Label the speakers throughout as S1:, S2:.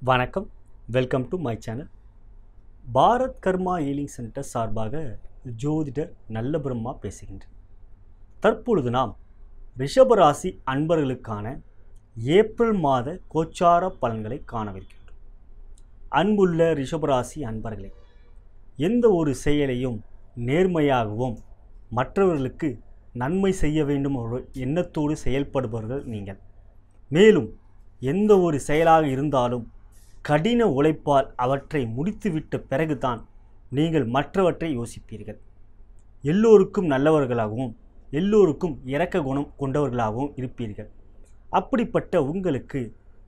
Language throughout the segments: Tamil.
S1: வணக்கம். Welcome to my channel. Bharat karma healing centre சார்பாக ஜோதிடர் நல்ல பிரம்மா பேசுகின்றேன். தற்பொழுது நாம் ரிஷபராசி அன்பர்களுக்கான ஏப்ரல் மாத கோச்சார பலன்களை காணவிருக்கின்றோம். அன்புள்ள ரிஷபராசி அன்பர்களே, எந்த ஒரு செயலையும் நேர்மையாகவும் மற்றவர்களுக்கு நன்மை செய்ய வேண்டும் ஒரு எண்ணத்தோடு செயல்படுபவர்கள் நீங்கள். மேலும் எந்த ஒரு செயலாக இருந்தாலும் கடின உழைப்பால் அவற்றை முடித்துவிட்ட பிறகுதான் நீங்கள் மற்றவற்றை யோசிப்பீர்கள். எல்லோருக்கும் நல்லவர்களாகவும் எல்லோருக்கும் இரக்க குணம் கொண்டவர்களாகவும் இருப்பீர்கள். அப்படிப்பட்ட உங்களுக்கு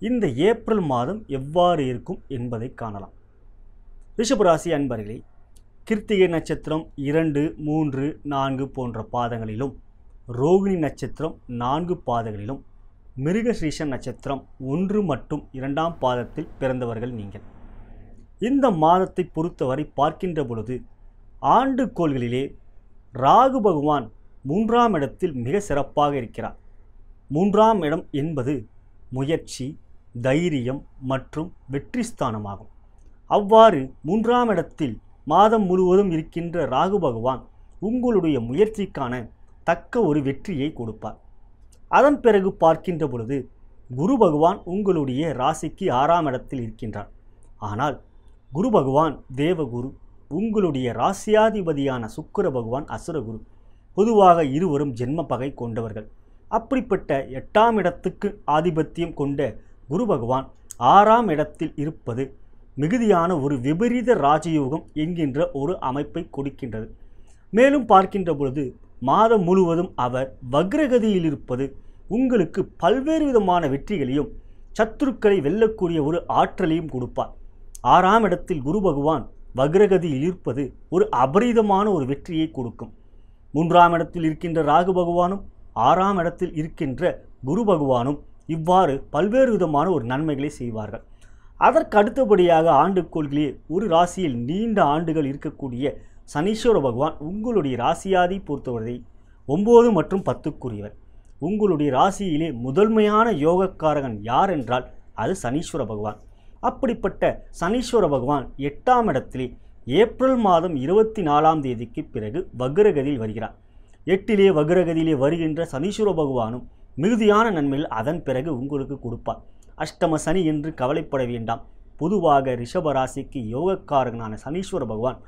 S1: இந்த ஏப்ரல் மாதம் எவ்வாறு இருக்கும் என்பதை காணலாம். ரிஷபராசி அன்பர்களே, கிருத்திகை நட்சத்திரம் 2, 3, 4 போன்ற பாதங்களிலும், ரோகிணி நட்சத்திரம் 4 பாதங்களிலும், மிருகசீரிஷம் நட்சத்திரம் 1 மற்றும் 2ஆம் பாதத்தில் பிறந்தவர்கள் நீங்கள். இந்த மாதத்தை பொறுத்தவரை பார்க்கின்ற பொழுது ஆண்டுகோள்களிலே ராகு பகவான் 3ஆம் இடத்தில் மிக சிறப்பாக இருக்கிறார். 3ஆம் இடம் என்பது முயற்சி, தைரியம் மற்றும் வெற்றி ஸ்தானமாகும். அவ்வாறு 3ஆம் இடத்தில் மாதம் முழுவதும் இருக்கின்ற ராகு பகவான் உங்களுடைய முயற்சிக்கான தக்க ஒரு வெற்றியை கொடுப்பார். அதன் பிறகு பார்க்கின்ற பொழுது குரு பகவான் உங்களுடைய ராசிக்கு 6ஆம் இடத்தில் இருக்கின்றார். ஆனால் குரு பகவான் தேவகுரு, உங்களுடைய ராசியாதிபதியான சுக்கிர பகவான் அசுரகுரு. பொதுவாக இருவரும் ஜென்ம பகை கொண்டவர்கள். அப்படிப்பட்ட 8ஆம் இடத்துக்கு ஆதிபத்தியம் கொண்ட குரு பகவான் 6ஆம் இடத்தில் இருப்பது மிகுதியான ஒரு விபரீத ராஜயோகம் என்கின்ற ஒரு அமைப்பை கொடுக்கின்றது. மேலும் பார்க்கின்ற பொழுது மாதம் முழுவதும் அவர் வக்ரகதியில் இருப்பது உங்களுக்கு பல்வேறு விதமான வெற்றிகளையும் சத்துருக்களை வெல்லக்கூடிய ஒரு ஆற்றலையும் கொடுப்பார். 6ஆம் இடத்தில் குரு பகவான் வக்ரகதியில் இருப்பது ஒரு அபரிதமான ஒரு வெற்றியை கொடுக்கும். 3ஆம் இடத்தில் இருக்கின்ற ராகு பகவானும் 6ஆம் இடத்தில் இருக்கின்ற குரு பகவானும் இவ்வாறு பல்வேறு விதமான ஒரு நன்மைகளை செய்வார்கள். அதற்கு அடுத்தபடியாக ஆண்டுகோள்களே ஒரு ராசியில் நீண்ட ஆண்டுகள் இருக்கக்கூடிய சனீஸ்வர பகவான் உங்களுடைய ராசியாதி பொறுத்தவரை 9 மற்றும் 10க்குரியவர். உங்களுடைய ராசியிலே முதன்மையான யோகக்காரகன் யார் என்றால் அது சனீஸ்வர பகவான். அப்படிப்பட்ட சனீஸ்வர பகவான் 8ஆம் இடத்திலே ஏப்ரல் மாதம் 24ஆம் தேதிக்கு பிறகு வக்ரகதியில் வருகிறார். 8லே வக்ரகதியிலே வருகின்ற சனீஸ்வர பகவானும் மிகுதியான நன்மைகள் அதன் பிறகு உங்களுக்கு கொடுப்பார். அஷ்டம சனி என்று கவலைப்பட வேண்டாம். பொதுவாக ரிஷபராசிக்கு யோகக்காரகனான சனீஸ்வர பகவான்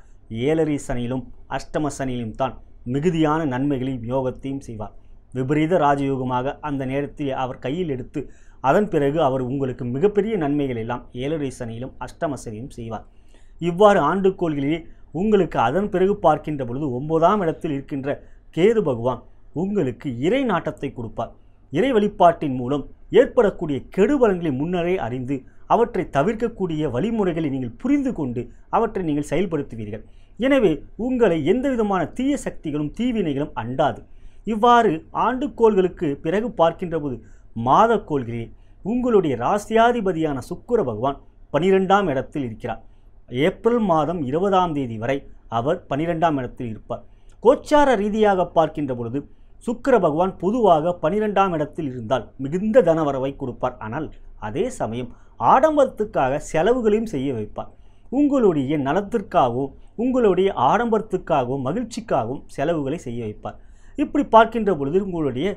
S1: 7ரை சனியிலும் அஷ்டம சனியிலும் தான் மிகுதியான நன்மைகளையும் யோகத்தையும் செய்வார். விபரீத ராஜயோகமாக அந்த நேரத்தில் அவர் கையில் எடுத்து அதன் பிறகு அவர் உங்களுக்கு மிகப்பெரிய நன்மைகள் எல்லாம் 7ரை சனியிலும் அஷ்டம சனியிலும் செய்வார். இவ்வாறு ஆண்டுகோள்களிலே உங்களுக்கு அதன் பிறகு பார்க்கின்ற பொழுது 9ஆம் இடத்தில் இருக்கின்ற கேது பகவான் உங்களுக்கு இறை நாட்டத்தை கொடுப்பார். இறை வழிபாட்டின் மூலம் ஏற்படக்கூடிய கெடுபலன்களை முன்னரே அறிந்து அவற்றை தவிர்க்கக்கூடிய வழிமுறைகளை நீங்கள் புரிந்து கொண்டு அவற்றை நீங்கள் செயல்படுத்துவீர்கள். எனவே உங்களை எந்த விதமான தீய சக்திகளும் தீவினைகளும் அண்டாது. இவ்வாறு ஆண்டுகோள்களுக்கு பிறகு பார்க்கின்ற போது மாதக்கோள்களில் உங்களுடைய ராசியாதிபதியான சுக்கிர பகவான் 12ஆம் இடத்தில் இருக்கிறார். ஏப்ரல் மாதம் 20ஆம் தேதி வரை அவர் 12ஆம் இடத்தில் இருப்பார். கோச்சார ரீதியாக பார்க்கின்ற பொழுது சுக்கிர பகவான் பொதுவாக 12ஆம் இடத்தில் இருந்தால் மிகுந்த தனவரவை கொடுப்பார். ஆனால் அதே சமயம் ஆடம்பரத்துக்காக செலவுகளையும் செய்ய வைப்பார். உங்களுடைய நலத்திற்காகவும் உங்களுடைய ஆடம்பரத்துக்காகவும் மகிழ்ச்சிக்காகவும் செலவுகளை செய்ய வைப்பார். இப்படி பார்க்கின்ற பொழுது உங்களுடைய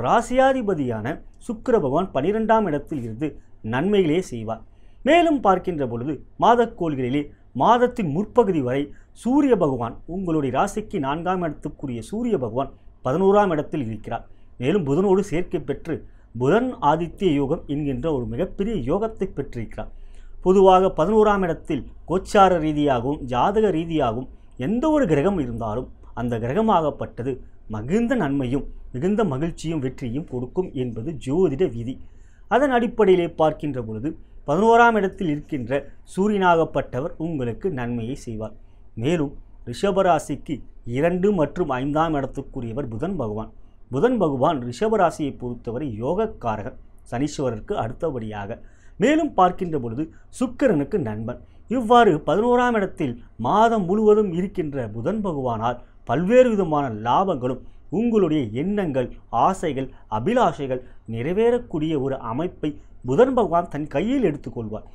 S1: ராசியாதிபதியான சுக்கிர பகவான் 12ஆம் இடத்தில் இருந்து நன்மைகளே செய்வார். மேலும் பார்க்கின்ற பொழுது மாதக்கோள்களிலே மாதத்தின் முற்பகுதி வரை சூரிய பகவான் உங்களுடைய ராசிக்கு 4ஆம் இடத்துக்குரிய சூரிய பகவான் 11ஆம் இடத்தில் இருக்கிறார். மேலும் புதனோடு சேர்க்கை பெற்று புதன் ஆதித்ய யோகம் என்கின்ற ஒரு மிகப்பெரிய யோகத்தை பெற்றிருக்கிறார். பொதுவாக 11ஆம் இடத்தில் கோச்சார ரீதியாகவும் ஜாதக ரீதியாகவும் எந்த ஒரு கிரகம் இருந்தாலும் அந்த கிரகமாகப்பட்டது மிகுந்த நன்மையும் மிகுந்த மகிழ்ச்சியும் வெற்றியும் கொடுக்கும் என்பது ஜோதிட விதி. அதன் அடிப்படையிலே பார்க்கின்ற பொழுது 11ஆம் இடத்தில் இருக்கின்ற சூரியனாகப்பட்டவர் உங்களுக்கு நன்மையை செய்வார். மேலும் ரிஷபராசிக்கு 2 மற்றும் 5ஆம் இடத்துக்குரியவர் புதன் பகவான். புதன் பகவான் ரிஷபராசியை பொறுத்தவரை யோகக்காரகன் சனீஸ்வரருக்கு அடுத்தபடியாக. மேலும் பார்க்கின்ற பொழுது சுக்கிரனுக்கு நண்பன். இவ்வாறு 11ஆம் இடத்தில் மாதம் முழுவதும் இருக்கின்ற புதன் பகவானால் பல்வேறு விதமான லாபங்களும் உங்களுடைய எண்ணங்கள், ஆசைகள், அபிலாஷைகள் நிறைவேறக்கூடிய ஒரு அமைப்பை புதன் பகவான் தன் கையில் எடுத்துக்கொள்வார்.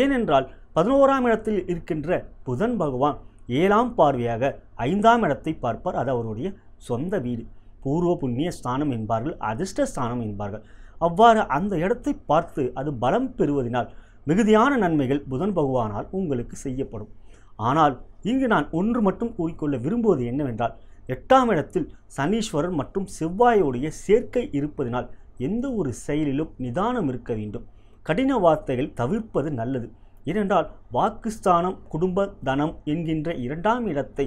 S1: ஏனென்றால் 11ஆம் இடத்தில் இருக்கின்ற புதன் பகவான் 7ஆம் பார்வையாக 5ஆம் இடத்தை பார்ப்பார். அது அவருடைய சொந்த வீடு, பூர்வ புண்ணிய ஸ்தானம் என்பார்கள், அதிர்ஷ்ட ஸ்தானம் என்பார்கள். அவ்வாறு அந்த இடத்தை பார்த்து அது பலம் பெறுவதனால் மிகுதியான நன்மைகள் புதன் பகவானால் உங்களுக்கு செய்யப்படும். ஆனால் இங்கு நான் ஒன்று மட்டும் கூறிக்கொள்ள விரும்புவது என்னவென்றால், 8ஆம் இடத்தில் சனீஸ்வரர் மற்றும் செவ்வாயுடைய சேர்க்கை இருப்பதனால் எந்த ஒரு செயலிலும் நிதானம் இருக்க வேண்டும். கடின வார்த்தைகள் தவிர்ப்பது நல்லது. ஏனென்றால் வாக்குஸ்தானம், குடும்ப, தனம் என்கின்ற 2ஆம் இடத்தை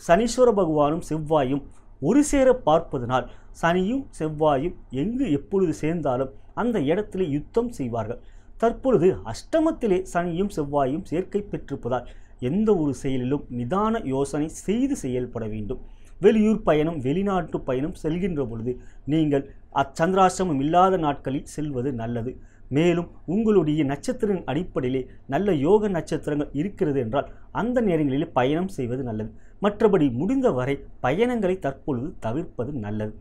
S1: சனீஸ்வர பகவானும் செவ்வாயும் ஒரு சேர பார்ப்பதனால் சனியும் செவ்வாயும் எங்கு எப்பொழுது சேர்ந்தாலும் அந்த இடத்திலே யுத்தம் செய்வார்கள். தற்பொழுது அஷ்டமத்திலே சனியும் செவ்வாயும் சேர்க்கை பெற்றிருப்பதால் எந்த ஒரு செயலிலும் நிதான யோசனை செய்து செயல்பட வேண்டும். வெளியூர் பயணம், வெளிநாட்டு பயணம் செல்கின்ற பொழுது நீங்கள் அச்சந்திராசிரமம் இல்லாத நாட்களில் செல்வது நல்லது. மேலும் உங்களுடைய நட்சத்திரத்தின் அடிப்படையிலே நல்ல யோக நட்சத்திரங்கள் இருக்கிறது என்றால் அந்த நேரங்களிலே பயணம் செய்வது நல்லது. மற்றபடி முடிந்தவரை பயணங்களை தற்பொழுது தவிர்ப்பது நல்லது.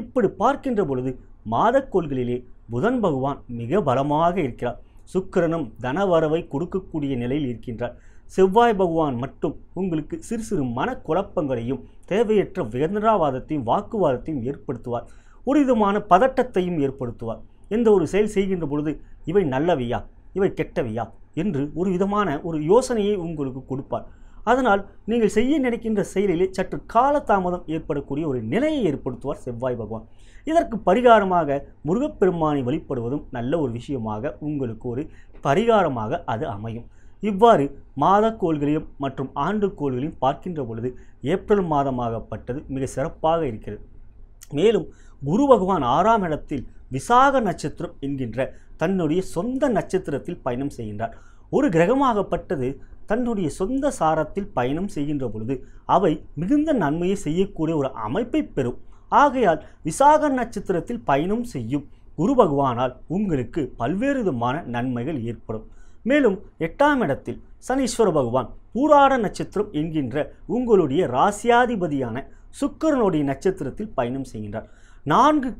S1: இப்படி பார்க்கின்ற பொழுது மாதக்கோள்களிலே புதன் பகவான் மிக பலமாக இருக்கிறார். சுக்கிரனும் தனவரவை கொடுக்கக்கூடிய நிலையில் இருக்கின்றார். செவ்வாய் பகவான் மட்டும் உங்களுக்கு சிறு சிறு மனக்குழப்பங்களையும் தேவையற்ற வேதனாவாதத்தையும் வாக்குவாதத்தையும் ஏற்படுத்துவார். ஒரு விதமான பதட்டத்தையும் ஏற்படுத்துவார். எந்த ஒரு செயல் செய்கின்ற பொழுது இவை நல்லவையா, இவை கெட்டவையா என்று ஒரு விதமான ஒரு யோசனையை உங்களுக்கு கொடுப்பார். அதனால் நீங்கள் செய்ய நினைக்கின்ற செயலிலே சற்று காலதாமதம் ஏற்படக்கூடிய ஒரு நிலையை ஏற்படுத்துவார் செவ்வாய் பகவான். இதற்கு பரிகாரமாக முருகப்பெருமானை வழிபடுவதும் நல்ல ஒரு விஷயமாக உங்களுக்கு ஒரு பரிகாரமாக அது அமையும். இவ்வாறு மாதக்கோள்களையும் மற்றும் ஆண்டுக்கோள்களையும் பார்க்கின்ற பொழுது ஏப்ரல் மாதமாகப்பட்டது மிக சிறப்பாக இருக்கிறது. மேலும் குரு பகவான் 6ஆம் இடத்தில் விசாக நட்சத்திரம் என்கின்ற தன்னுடைய சொந்த நட்சத்திரத்தில் பயணம் செய்கின்றார். ஒரு கிரகமாகப்பட்டது தன்னுடைய சொந்த சாரத்தில் பயணம் செய்கின்ற பொழுது அவை மிகுந்த நன்மையை செய்யக்கூடிய ஒரு அமைப்பை பெறும். ஆகையால் விசாக நட்சத்திரத்தில் பயணம் செய்யும் குரு பகவானால் உங்களுக்கு பல்வேறு விதமான நன்மைகள் ஏற்படும். மேலும் 8ஆம் இடத்தில் சனீஸ்வர பகவான் பூராட நட்சத்திரம் என்கின்ற உங்களுடைய ராசியாதிபதியான சுக்கிரனுடைய நட்சத்திரத்தில் பயணம் செய்கின்றார். 4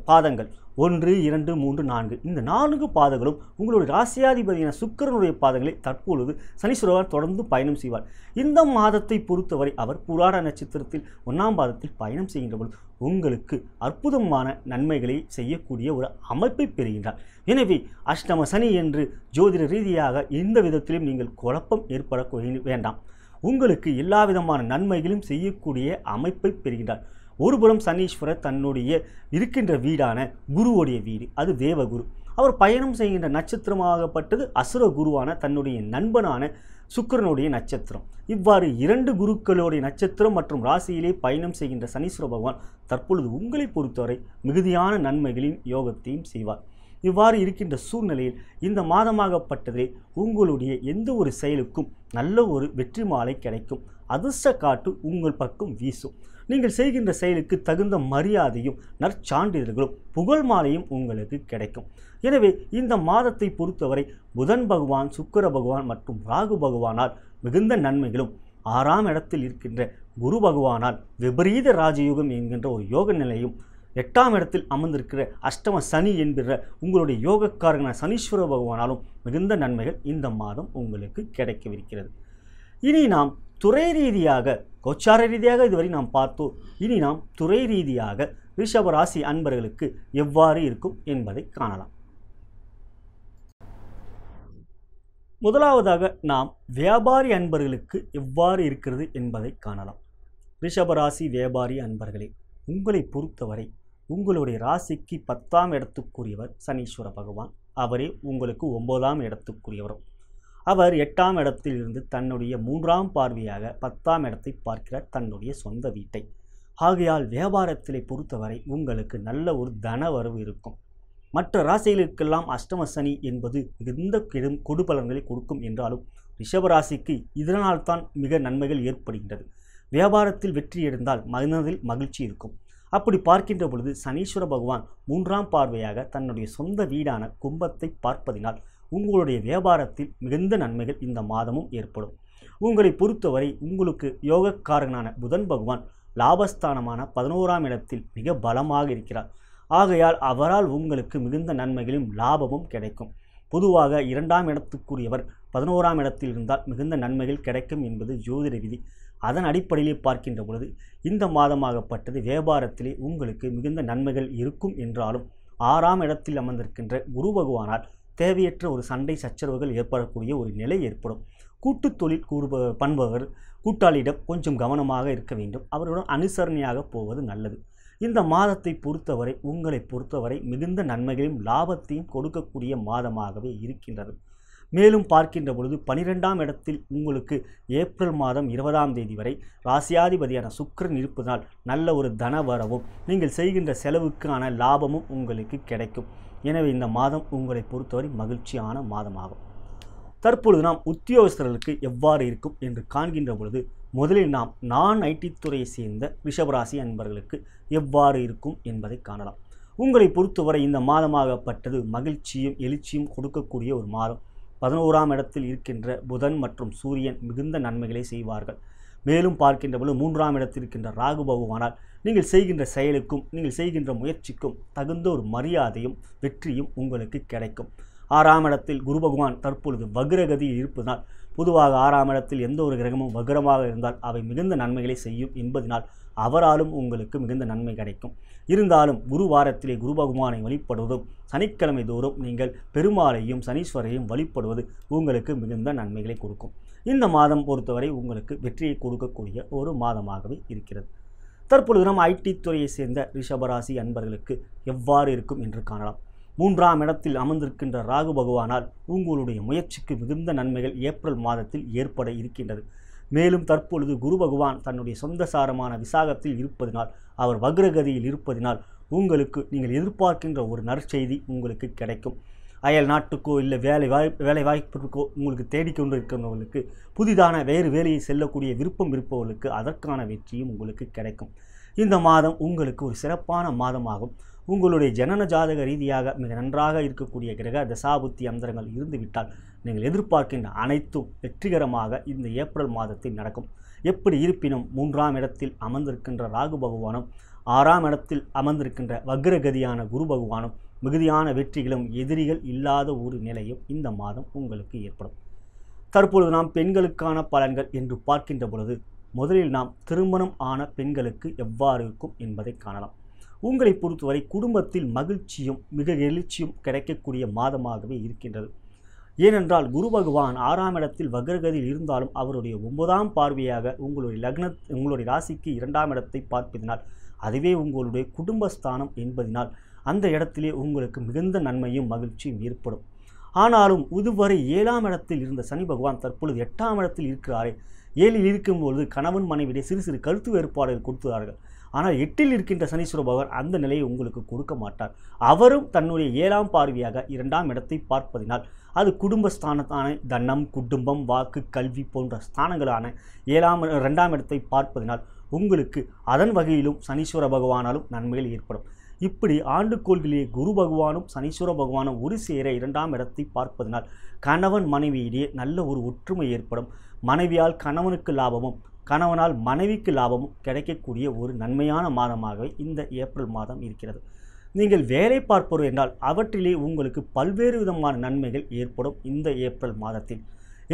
S1: பாதங்கள் 1, 2, 3, 4 இந்த 4 பாதங்களும் உங்களுடைய ராசியாதிபதியான சுக்கிரனுடைய பாதங்களை தற்பொழுது சனீஸ்வரர் தொடர்ந்து பயணம் செய்வார். இந்த மாதத்தை பொறுத்தவரை அவர் புராட நட்சத்திரத்தில் 1ஆம் பாதத்தில் பயணம் செய்கின்ற பொழுது உங்களுக்கு அற்புதமான நன்மைகளை செய்யக்கூடிய ஒரு அமைப்பை பெறுகின்றார். எனவே அஷ்டம சனி என்று ஜோதிட ரீதியாக எந்த விதத்திலும் நீங்கள் குழப்பம் ஏற்பட வேண்டாம். உங்களுக்கு எல்லா விதமான நன்மைகளும் செய்யக்கூடிய அமைப்பை பெறுகின்றார். ஒருபுறம் சனீஸ்வரர் தன்னுடைய இருக்கின்ற வீடான குருவுடைய வீடு, அது தேவகுரு. அவர் பயணம் செய்கின்ற நட்சத்திரமாகப்பட்டது அசுர குருவான தன்னுடைய நண்பனான சுக்கிரனுடைய நட்சத்திரம். இவ்வாறு 2 குருக்களுடைய நட்சத்திரம் மற்றும் ராசியிலே பயணம் செய்கின்ற சனீஸ்வர பகவான் தற்பொழுது உங்களை பொறுத்தவரை மிகுதியான நன்மைகளின் யோகத்தையும் செய்வார். இவ்வாறு இருக்கின்ற சூழ்நிலையில் இந்த மாதமாகப்பட்டதே உங்களுடைய எந்த ஒரு செயலுக்கும் நல்ல ஒரு வெற்றி மாலை கிடைக்கும். அதிர்ஷ்ட காற்று உங்கள் பக்கம் வீசும். நீங்கள் செய்கின்ற செயலுக்கு தகுந்த மரியாதையும் நற்சான்றிதழ்களும் புகழ் மாலையும் உங்களுக்கு கிடைக்கும். எனவே இந்த மாதத்தை பொறுத்தவரை புதன் பகவான், சுக்கிர பகவான் மற்றும் ராகு பகவானால் மிகுந்த நன்மைகளும், 6ஆம் இடத்தில் இருக்கின்ற குரு பகவானால் விபரீத ராஜயோகம் என்கின்ற ஒரு யோக நிலையும், 8ஆம் இடத்தில் அமர்ந்திருக்கிற அஷ்டம சனி என்கிற உங்களுடைய யோகக்காரகன சனீஸ்வர பகவானாலும் மிகுந்த நன்மைகள் இந்த மாதம் உங்களுக்கு கிடைக்கவிருக்கிறது. இனி நாம் துறை ரீதியாக, கோச்சார ரீதியாக இதுவரை நாம் பார்த்தோம். இனி நாம் துறை ரீதியாக ரிஷப ராசி அன்பர்களுக்கு எவ்வாறு இருக்கும் என்பதை காணலாம். முதலாவதாக நாம் வியாபாரி அன்பர்களுக்கு எவ்வாறு இருக்கிறது என்பதை காணலாம். ரிஷபராசி வியாபாரி அன்பர்களே, உங்களை பொறுத்தவரை உங்களுடைய ராசிக்கு 10ஆம் இடத்துக்குரியவர் சனீஸ்வர பகவான். அவரே உங்களுக்கு 9ஆம் இடத்துக்குரியவரும். அவர் 8ஆம் இடத்தில் இருந்து தன்னுடைய 3ஆம் பார்வையாக 10ஆம் இடத்தை பார்க்கிறார், தன்னுடைய சொந்த வீட்டை. ஆகையால் வியாபாரத்திலே பொறுத்தவரை உங்களுக்கு நல்ல ஒரு தனவரவு இருக்கும். மற்ற ராசிகளுக்கெல்லாம் அஷ்டம சனி என்பது மிகுந்த கொடுபலன்களை கொடுக்கும் என்றாலும் ரிஷபராசிக்கு இதனால்தான் மிக நன்மைகள் ஏற்படுகின்றது. வியாபாரத்தில் வெற்றி அடைந்தால் மனதில் மகிழ்ச்சி இருக்கும். அப்படி பார்க்கின்ற பொழுது சனீஸ்வர பகவான் 3ஆம் பார்வையாக தன்னுடைய சொந்த வீடான கும்பத்தை பார்ப்பதினால் உங்களுடைய வியாபாரத்தில் மிகுந்த நன்மைகள் இந்த மாதமும் ஏற்படும். உங்களை பொறுத்தவரை உங்களுக்கு யோகக்காரகனான புதன் பகவான் லாபஸ்தானமான 11ஆம் இடத்தில் மிக பலமாக இருக்கிறார். ஆகையால் அவரால் உங்களுக்கு மிகுந்த நன்மைகளும் லாபமும் கிடைக்கும். பொதுவாக 2ஆம் இடத்துக்குரியவர் 11ஆம் இடத்தில் இருந்தால் மிகுந்த நன்மைகள் கிடைக்கும் என்பது ஜோதிட விதி. அதன் அடிப்படையிலே பார்க்கின்ற பொழுது இந்த மாதமாகப்பட்டது வியாபாரத்திலே உங்களுக்கு மிகுந்த நன்மைகள் இருக்கும் என்றாலும் 6ஆம் இடத்தில் அமர்ந்திருக்கின்ற குரு பகவானால் தேவையற்ற ஒரு சண்டை சச்சரவுகள் ஏற்படக்கூடிய ஒரு நிலை ஏற்படும். கூட்டு தொழில் பண்பவர் கூட்டாளியிடம் கொஞ்சம் கவனமாக இருக்க வேண்டும். அவருடன் அனுசரணையாக போவது நல்லது. இந்த மாதத்தை பொறுத்தவரை உங்களை பொறுத்தவரை மிகுந்த நன்மைகளையும் லாபத்தையும் கொடுக்கக்கூடிய மாதமாகவே இருக்கின்றது. மேலும் பார்க்கின்ற பொழுது 12ஆம் இடத்தில் உங்களுக்கு ஏப்ரல் மாதம் 20ஆம் தேதி வரை ராசியாதிபதியான சுக்கிரன் இருப்பதனால் நல்ல ஒரு தன வரவும் நீங்கள் செய்கின்ற செலவுக்கான லாபமும் உங்களுக்கு கிடைக்கும். எனவே இந்த மாதம் உங்களை பொறுத்தவரை மகிழ்ச்சியான மாதமாகும். தற்பொழுது நாம் உத்தியோகஸ்தர்களுக்கு எவ்வாறு இருக்கும் என்று காண்கின்ற பொழுது முதலில் நாம் நான் ஐடி துறையை சேர்ந்த ரிஷபராசி அன்பர்களுக்கு எவ்வாறு இருக்கும் என்பதை காணலாம். உங்களை பொறுத்தவரை இந்த மாதமாகப்பட்டது மகிழ்ச்சியும் எழுச்சியும் கொடுக்கக்கூடிய ஒரு மாதம். 11ஆம் இடத்தில் இருக்கின்ற புதன் மற்றும் சூரியன் மிகுந்த நன்மைகளை செய்வார்கள். மேலும் பார்க்கின்ற பொழுது 3ஆம் இடத்தில் இருக்கின்ற ராகு பகவானால் நீங்கள் செய்கின்ற செயலுக்கும் நீங்கள் செய்கின்ற முயற்சிக்கும் தகுந்த ஒரு மரியாதையும் வெற்றியும் உங்களுக்கு கிடைக்கும். 6ஆம் இடத்தில் குரு பகவான் தற்பொழுது வக்ரகதியில் இருப்பதனால் பொதுவாக 6ஆம் இடத்தில் எந்த ஒரு கிரகமும் வக்ரமாக இருந்தால் அவை மிகுந்த நன்மைகளை செய்யும் என்பதனால் அவராலும் உங்களுக்கு மிகுந்த நன்மை கிடைக்கும். இருந்தாலும் குரு வாரத்திலே குரு பகவானை வழிபடுவதும் சனிக்கிழமை தோறும் நீங்கள் பெருமாளையும் சனீஸ்வரையும் வழிபடுவது உங்களுக்கு மிகுந்த நன்மைகளை கொடுக்கும். இந்த மாதம் பொறுத்தவரை உங்களுக்கு வெற்றியை கொடுக்கக்கூடிய ஒரு மாதமாகவே இருக்கிறது. தற்பொழுது நாம் ஐடி துறையை சேர்ந்த ரிஷபராசி அன்பர்களுக்கு எவ்வாறு இருக்கும் என்று காணலாம். 3ஆம் இடத்தில் அமர்ந்திருக்கின்ற ராகு பகவானால் உங்களுடைய முயற்சிக்கு மிகுந்த நன்மைகள் ஏப்ரல் மாதத்தில் ஏற்பட இருக்கின்றது. மேலும் தற்பொழுது குரு பகவான் தன்னுடைய சொந்த சாரமான விசாகத்தில் இருப்பதினால் அவர் வக்ரகதியில் இருப்பதினால் உங்களுக்கு நீங்கள் எதிர்பார்க்கின்ற ஒரு நற்செய்தி உங்களுக்கு கிடைக்கும். அயல் நாட்டுக்கோ இல்லை வேலை வாய்ப்புக்கோ உங்களுக்கு தேடிக்கொண்டு இருக்கிறவர்களுக்கு புதிதான வேறு வேலையை செல்லக்கூடிய விருப்பம் இருப்பவர்களுக்கு அதற்கான வெற்றியும் உங்களுக்கு கிடைக்கும். இந்த மாதம் உங்களுக்கு ஒரு சிறப்பான மாதமாகும். உங்களுடைய ஜனன ஜாதக ரீதியாக மிக நன்றாக இருக்கக்கூடிய கிரக தசாபுத்தி அந்தரங்கள் இருந்துவிட்டால் நீங்கள் எதிர்பார்க்கின்ற அனைத்தும் வெற்றிகரமாக இந்த ஏப்ரல் மாதத்தில் நடக்கும். எப்படி இருப்பினும் 3ஆம் இடத்தில் அமர்ந்திருக்கின்ற ராகு பகவானும் 6ஆம் இடத்தில் அமர்ந்திருக்கின்ற வக்ரகதியான குரு பகவானும் மிகுதியான வெற்றிகளும் எதிரிகள் இல்லாத ஒரு நிலையும் இந்த மாதம் உங்களுக்கு ஏற்படும். தற்பொழுது நாம் பெண்களுக்கான பலன்கள் என்று பார்க்கின்ற பொழுது முதலில் நாம் திருமணம் ஆன பெண்களுக்கு எவ்வாறு இருக்கும் என்பதை காணலாம். உங்களை பொறுத்தவரை குடும்பத்தில் மகிழ்ச்சியும் மிக எழுச்சியும் கிடைக்கக்கூடிய மாதமாகவே இருக்கின்றது. ஏனென்றால் குரு பகவான் 6ஆம் இடத்தில் வக்ரகதியில் இருந்தாலும் அவருடைய 9ஆம் பார்வையாக உங்களுடைய ராசிக்கு 2ஆம் இடத்தை பார்ப்பதினால் அதுவே உங்களுடைய குடும்பஸ்தானம் என்பதனால் அந்த இடத்திலே உங்களுக்கு மிகுந்த நன்மையும் மகிழ்ச்சியும் ஏற்படும். ஆனாலும் இதுவரை 7ஆம் இடத்தில் இருந்த சனி பகவான் தற்பொழுது 8ஆம் இடத்தில் இருக்கிறாரே. 7இல் இருக்கும்பொழுது கணவன் மனைவியிடையே சிறு சிறு கருத்து வேறுபாடுகள் கொடுத்தார்கள். ஆனால் 8இல் இருக்கின்ற சனீஸ்வர பகவான் அந்த நிலையை உங்களுக்கு கொடுக்க மாட்டார். அவரும் தன்னுடைய 7ஆம் பார்வையாக 2ஆம் இடத்தை பார்ப்பதினால் அது குடும்பஸ்தானத்தான தனம், குடும்பம், வாக்கு, கல்வி போன்ற ஸ்தானங்களான 2ஆம் இடத்தை பார்ப்பதினால் உங்களுக்கு அதன் வகையிலும் சனீஸ்வர பகவானாலும் நன்மைகள் ஏற்படும். இப்படி ஆண்டுகோள்களிலே குரு பகவானும் சனீஸ்வர பகவானும் ஒரு சேர 2ஆம் இடத்தை பார்ப்பதனால் கணவன் மனைவியிடையே நல்ல ஒரு ஒற்றுமை ஏற்படும். மனைவியால் கணவனுக்கு லாபமும் கணவனால் மனைவிக்கு லாபமும் கிடைக்கக்கூடிய ஒரு நன்மையான மாதமாகவே இந்த ஏப்ரல் மாதம் இருக்கிறது. நீங்கள் வேலை பார்ப்பவர் என்றால் அவற்றிலே உங்களுக்கு பல்வேறு விதமான நன்மைகள் ஏற்படும் இந்த ஏப்ரல் மாதத்தில்.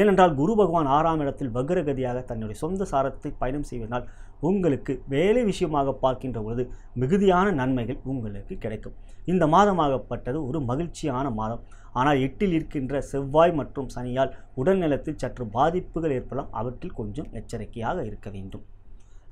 S1: ஏனென்றால் குரு பகவான் 6ஆம் இடத்தில் வக்ரகதியாக தன்னுடைய சொந்த சாரத்தை பயணம் செய்வதனால் உங்களுக்கு வேலை விஷயமாக பார்க்கின்ற பொழுது மிகுதியான நன்மைகள் உங்களுக்கு கிடைக்கும். இந்த மாதமாகப்பட்டது ஒரு மகிழ்ச்சியான மாதம். ஆனால் 8இல் இருக்கின்ற செவ்வாய் மற்றும் சனியால் உடல்நலத்தில் சற்று பாதிப்புகள் ஏற்படலாம். அவற்றில் கொஞ்சம் எச்சரிக்கையாக இருக்க வேண்டும்.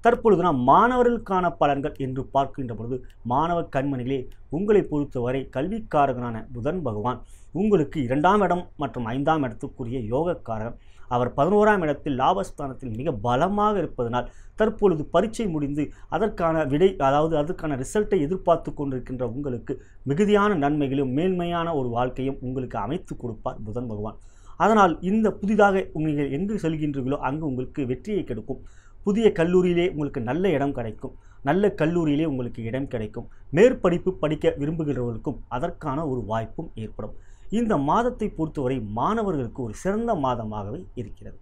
S1: தற்பொழுது நாம் மாணவர்களுக்கான பலன்கள் என்று பார்க்கின்ற பொழுது மாணவ கண்மணிகளே, உங்களை பொறுத்தவரை கல்விக்காரகனான புதன் பகவான் உங்களுக்கு 2ஆம் இடம் மற்றும் 5ஆம் இடத்துக்குரிய யோகக்காரகன். அவர் 11ஆம் இடத்தில் லாபஸ்தானத்தில் மிக பலமாக இருப்பதனால் தற்பொழுது பரீட்சை முடிந்து அதற்கான விடை அதற்கான ரிசல்ட்டை எதிர்பார்த்து கொண்டிருக்கின்ற உங்களுக்கு மிகுதியான நன்மைகளும் மேன்மையான ஒரு வாழ்க்கையும் உங்களுக்கு அமைத்து கொடுப்பார் புதன் பகவான். அதனால் இந்த புதிதாக நீங்கள் எங்கு செல்கின்றீர்களோ அங்கு உங்களுக்கு வெற்றியை கிடைக்கும். புதிய கல்லூரியிலே உங்களுக்கு நல்ல இடம் கிடைக்கும். நல்ல கல்லூரியிலே உங்களுக்கு இடம் கிடைக்கும். மேற்படிப்பு படிக்க விரும்புகிறவர்களுக்கும் அதற்கான ஒரு வாய்ப்பும் ஏற்படும். இந்த மாதத்தை பொறுத்தவரை மாணவர்களுக்கு ஒரு சிறந்த மாதமாகவே இருக்கிறது.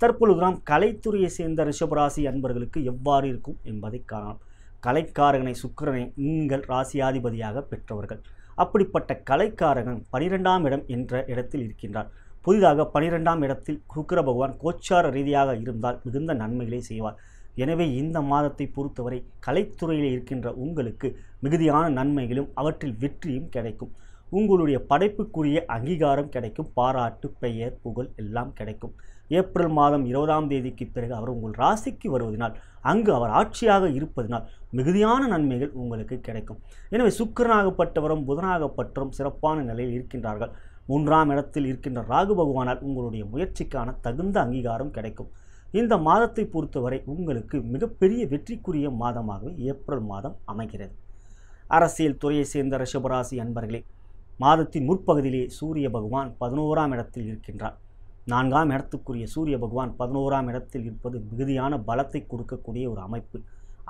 S1: தற்பொழுது நாம் கலைத்துறையை சேர்ந்த ரிஷபராசி அன்பர்களுக்கு எவ்வாறு இருக்கும் என்பதை காணலாம். கலைக்காரகனை சுக்கிரனை நீங்கள் ராசியாதிபதியாக பெற்றவர்கள். அப்படிப்பட்ட கலைக்காரகன் 12ஆம் இடம் என்ற இடத்தில் இருக்கின்றார். புதிதாக 12ஆம் இடத்தில் சுக்கிர பகவான் கோச்சார ரீதியாக இருந்தால் மிகுந்த நன்மைகளை செய்வார். எனவே இந்த மாதத்தை பொறுத்தவரை கலைத்துறையில் இருக்கின்ற உங்களுக்கு மிகுதியான நன்மைகளும் அவற்றில் வெற்றியும் கிடைக்கும். உங்களுடைய படைப்புக்குரிய அங்கீகாரம் கிடைக்கும். பாராட்டு, பெயர், புகழ் எல்லாம் கிடைக்கும். ஏப்ரல் மாதம் 20ஆம் தேதிக்கு பிறகு அவர் உங்கள் ராசிக்கு வருவதனால், அங்கு அவர் ஆட்சியாக இருப்பதனால் மிகுதியான நன்மைகள் உங்களுக்கு கிடைக்கும். எனவே சுக்கிரனாகப்பட்டவரும் புதனாகப்பட்டவரும் சிறப்பான நிலையில் இருக்கின்றார்கள். 3ஆம் இடத்தில் இருக்கின்ற ராகு பகவானால் உங்களுடைய முயற்சிக்கான தகுந்த அங்கீகாரம் கிடைக்கும். இந்த மாதத்தை பொறுத்தவரை உங்களுக்கு மிகப்பெரிய வெற்றிக்குரிய மாதமாகவே ஏப்ரல் மாதம் அமைகிறது. அரசியல் துறையை சேர்ந்த ரிஷபராசி அன்பர்களே, மாதத்தின் முற்பகுதியிலே சூரிய பகவான் 11ஆம் இடத்தில் இருக்கின்றார். 4ஆம் இடத்துக்குரிய சூரிய பகவான் 11ஆம் இடத்தில் இருப்பது மிகுதியான பலத்தை கொடுக்கக்கூடிய ஒரு அமைப்பு.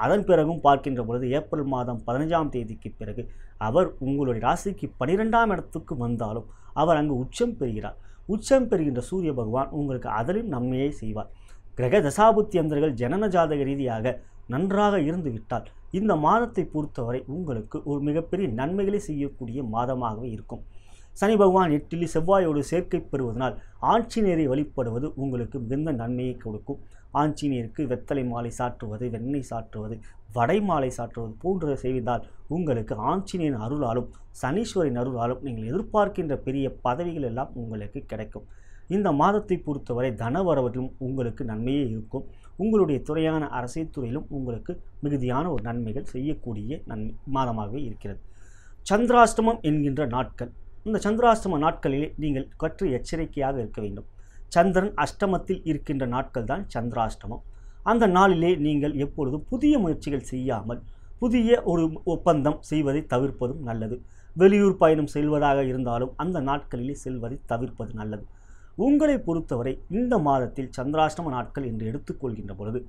S1: அதன் பிறகும் பார்க்கின்ற பொழுது ஏப்ரல் மாதம் 15ஆம் தேதிக்கு பிறகு அவர் உங்களுடைய ராசிக்கு 12ஆம் இடத்துக்கு வந்தாலும் அவர் அங்கு உச்சம் பெறுகிறார். உச்சம் பெறுகின்ற சூரிய பகவான் உங்களுக்கு அதிலும் நன்மையை செய்வார். கிரக தசாபுத்தியந்தர்கள் ஜனன ஜாதக ரீதியாக நன்றாக இருந்துவிட்டால் இந்த மாதத்தை பொறுத்தவரை உங்களுக்கு ஒரு மிகப்பெரிய நன்மைகளை செய்யக்கூடிய மாதமாகவே இருக்கும். சனி பகவான் 8ல் செவ்வாயோடு சேர்க்கை பெறுவதனால் ஆஞ்சநேயரை வழிபடுவது உங்களுக்கு மிகுந்த நன்மையை கொடுக்கும். ஆஞ்சநேயருக்கு வெத்தலை மாலை சாற்றுவது, வெண்ணெய் சாற்றுவது, வடை மாலை சாற்றுவது போன்றதை செய்தால் உங்களுக்கு ஆஞ்சநேயரின் அருளாலும் சனீஸ்வரின் அருளாலும் நீங்கள் எதிர்பார்க்கின்ற பெரிய பதவிகள் எல்லாம் உங்களுக்கு கிடைக்கும். இந்த மாதத்தை பொறுத்தவரை தனவரவிலும் உங்களுக்கு நன்மையே இருக்கும். உங்களுடைய துறையான அரசியல் துறையிலும் உங்களுக்கு மிகுதியான ஒரு நன்மைகள் செய்யக்கூடிய மாதமாகவே இருக்கிறது. சந்திராஷ்டமம் என்கின்ற நாட்கள், இந்த சந்திராஷ்டம நாட்களிலே நீங்கள் கற்று எச்சரிக்கையாக இருக்க வேண்டும். சந்திரன் அஷ்டமத்தில் இருக்கின்ற நாட்கள் தான் சந்திராஷ்டமம். அந்த நாளிலே நீங்கள் எப்பொழுதும் புதிய முயற்சிகள் செய்யாமல் புதிய ஒரு ஒப்பந்தம் செய்வதை தவிர்ப்பதும் நல்லது. வெளியூர் பயணம் செல்வதாக இருந்தாலும் அந்த நாட்களிலே செல்வதை தவிர்ப்பது நல்லது. உங்களை பொறுத்தவரை இந்த மாதத்தில் சந்திராஷ்டம நாட்கள் என்று எடுத்துக்கொள்கின்ற பொழுது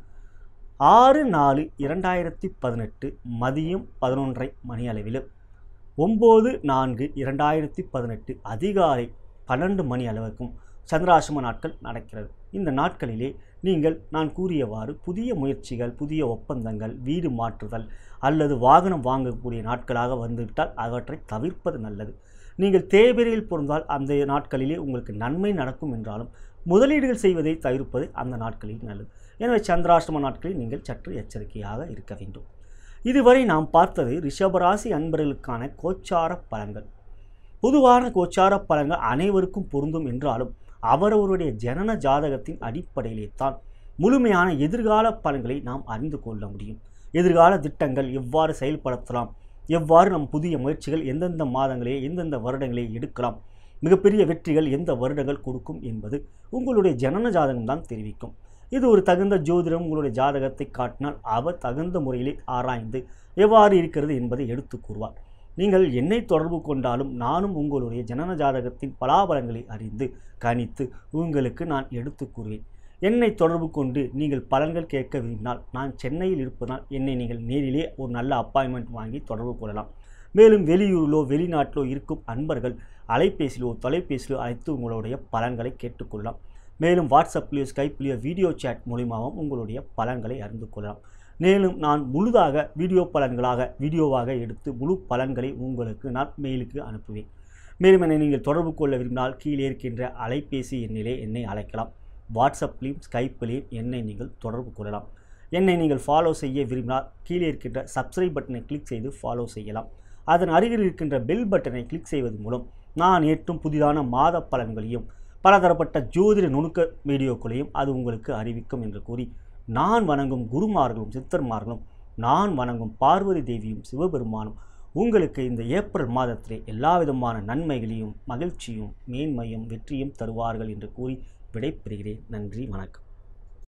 S1: 6/4/2018 மதியம் 11:30 மணி அளவிலும் 9/4/2018 அதிகாலை 12 மணி அளவுக்கும் சந்திராஷ்டம நாட்கள் நடக்கிறது. இந்த நாட்களிலே நீங்கள் நான் கூறியவாறு புதிய முயற்சிகள், புதிய ஒப்பந்தங்கள், வீடு மாற்றுதல் அல்லது வாகனம் வாங்கக்கூடிய நாட்களாக வந்துவிட்டால் அவற்றை தவிர்ப்பது நல்லது. நீங்கள் தேய்பிரையில் பொருந்தால் அந்த நாட்களிலே உங்களுக்கு நன்மை நடக்கும் என்றாலும் முதலீடுகள் செய்வதை தவிர்ப்பது அந்த நாட்களில் நல்லது. எனவே சந்திராஷ்டம நாட்களில் நீங்கள் சற்று எச்சரிக்கையாக இருக்க வேண்டும். இதுவரை நாம் பார்த்தது ரிஷபராசி அன்பர்களுக்கான கோச்சார பலன்கள். பொதுவான கோச்சார பலன்கள் அனைவருக்கும் பொருந்தும் என்றாலும் அவரவருடைய ஜனன ஜாதகத்தின் அடிப்படையிலே தான் முழுமையான எதிர்கால பலன்களை நாம் அறிந்து கொள்ள முடியும். எதிர்கால திட்டங்கள் எவ்வாறு செயல்படுத்தலாம், எவ்வாறு நம் புதிய முயற்சிகள் எந்தெந்த மாதங்களே எந்தெந்த வருடங்களே எடுக்கலாம், மிகப்பெரிய வெற்றிகள் எந்த வருடங்கள் கொடுக்கும் என்பது உங்களுடைய ஜனன ஜாதகம் தான் தெரிவிக்கும். இது ஒரு தகுந்த ஜோதிடம் உங்களுடைய ஜாதகத்தை காட்டினால் அவர் தகுந்த முறையிலே ஆராய்ந்து எவ்வாறு இருக்கிறது என்பதை எடுத்து கூறுவார். நீங்கள் என்னை தொடர்பு கொண்டாலும் நானும் உங்களுடைய ஜனன ஜாதகத்தின் பலாபலங்களை அறிந்து கணித்து உங்களுக்கு நான் எடுத்து கூறுவேன். என்னை தொடர்பு கொண்டு நீங்கள் பலன்கள் கேட்க விரும்பினால் நான் சென்னையில் இருப்பதால் என்னை நீங்கள் நேரிலே ஒரு நல்ல அப்பாயின்மெண்ட் வாங்கி தொடர்பு கொள்ளலாம். மேலும் வெளியூரிலோ வெளிநாட்டிலோ இருக்கும் அன்பர்கள் அலைபேசியிலோ தொலைபேசியிலோ அழைத்து உங்களுடைய பலன்களை கேட்டுக்கொள்ளலாம். மேலும் வாட்ஸ்அப்லேயோ ஸ்கைப்லேயோ வீடியோ சேட் மூலியமாகவும் உங்களுடைய பலன்களை அறிந்து கொள்ளலாம். மேலும் நான் முழுதாக வீடியோ பலன்களாக வீடியோவாக எடுத்து முழு பலன்களை உங்களுக்கு நான் மெயிலுக்கு அனுப்புவேன். மேலும் என்னை நீங்கள் தொடர்பு கொள்ள விரும்பினால் கீழே இருக்கின்ற அலைபேசி எண்ணிலே என்னை அழைக்கலாம். வாட்ஸ்அப்லேயும் ஸ்கைப்லேயும் என்னை நீங்கள் தொடர்பு கொள்ளலாம். என்னை நீங்கள் ஃபாலோ செய்ய விரும்பினால் கீழே இருக்கின்ற சப்ஸ்கிரைப் பட்டனை கிளிக் செய்து ஃபாலோ செய்யலாம். அதன் அருகில் இருக்கின்ற பெல் பட்டனை கிளிக் செய்வது மூலம் நான் ஏற்றும் புதிதான மாத பலன்களையும் பலதரப்பட்ட ஜோதிட நுணுக்க வீடியோக்களையும் அது உங்களுக்கு அறிவிக்கும் என்று கூறி நான் வணங்கும் குருமார்களும் சித்தர்மார்களும் நான் வணங்கும் பார்வதி தேவியும் சிவபெருமானும் உங்களுக்கு இந்த ஏப்ரல் மாதத்திலே எல்லா விதமான நன்மைகளையும் மகிழ்ச்சியும் மேன்மையும் வெற்றியும் தருவார்கள் என்று கூறி விடைபெறுகிறேன். நன்றி, வணக்கம்.